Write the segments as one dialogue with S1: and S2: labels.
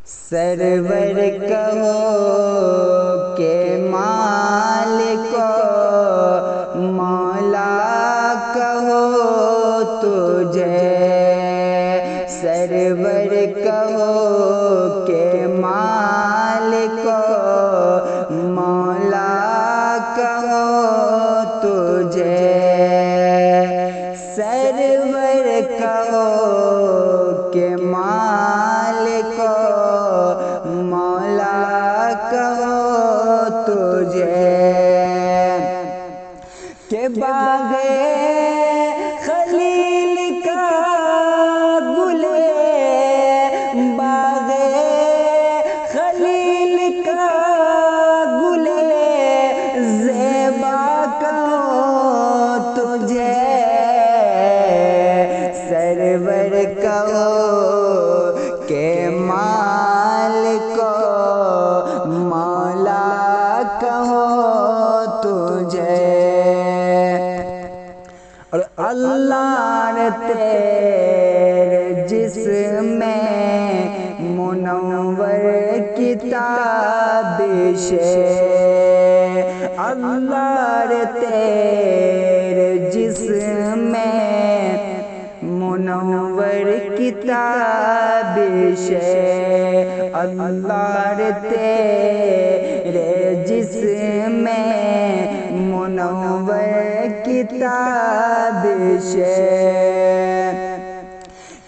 S1: سرور کہو کہ مالک مولا کہو تجھے، سرور کہو کہ مالک مولا کہو تجھے، سرور کہو کہ مالک مولا کہو تجھے، کہ باغ خلیل کا گل، باغ خلیل کا گل زیبا کہو تجھے، سرور کہو کہ مالک مولا کہو تجھے، اور اللہ نے تیرے جسم میں منور کتابش، اللہ نے تیرے جسم میں منور کتابش، اللہ نے تیرے جسم میں منور کتابش،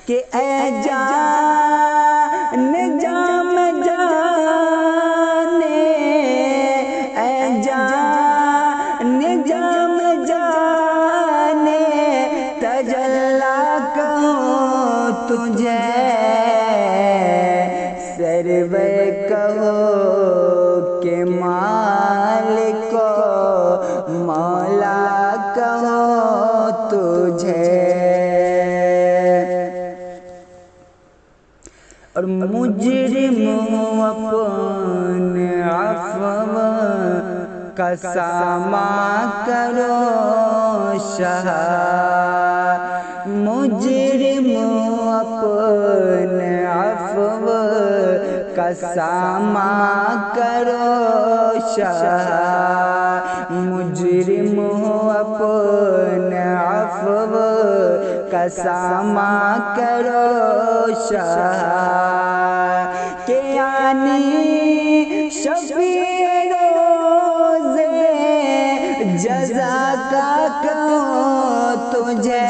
S1: کہ اے جان جام جانے، اے جان جام جانے تجلی کہو تجھے، سرور کہو کہ مالک مولا کہو تجھے، اور مجرم اپنے عفو کا ساماں کرو شاہ، مجرم اپنے عفو کا ساماں کرو شاہ، مجرم اپنے عفو کا ساماں کرو شاہ، کہ یعنی شفیع روز جزا کا کہو تجھے،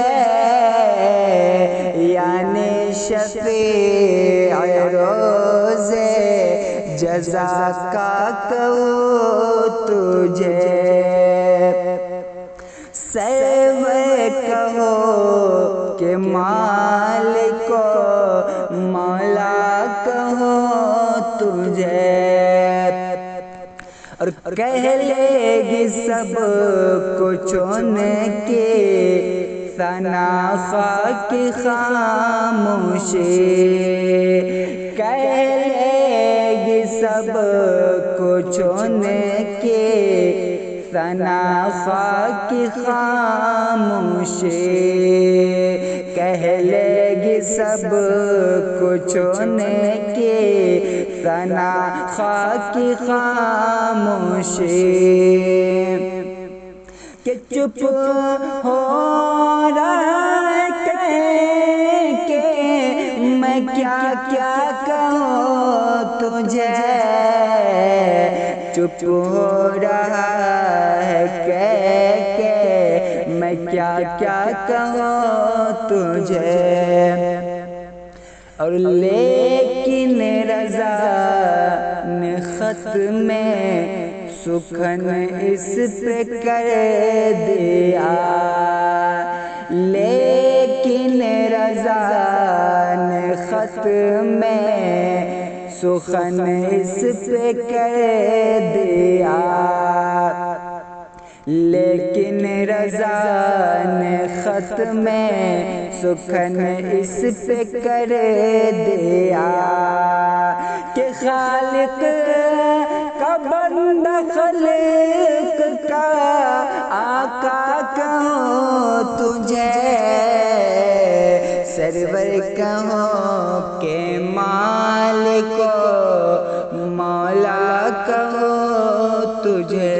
S1: یعنی شفیع روز جزا کا کہو تجھے، سرور کہو کہ مالک مولا کہو تجھے، اور کہہ لے گی سب کو چن کے ثنا خاک خاموشی، کہہ لے گی سب کو چن کے ثنا خاک خاموشی، کہہ لے گی سب کو چن کے ثنا خاک خاموشی، کہ چپ ہو رہا ہے کہہ کے میں کیا کیا کہوں تجھے، چپ ہو رہا ہے کہہ کے میں کیا کیا کہوں تجھے، اور لیکن رضا نے خط میں سخن اس پہ کر دیا، لیکن رضا نے خط میں سخن اس پہ کر دیا، لیکن رضا نے خط میں سخن اس پہ کر دیا، کہ خالق کا بندہ خلق کا آقا کہو تجھے، سرور کہو کہ مالک کو مولا کہو تجھے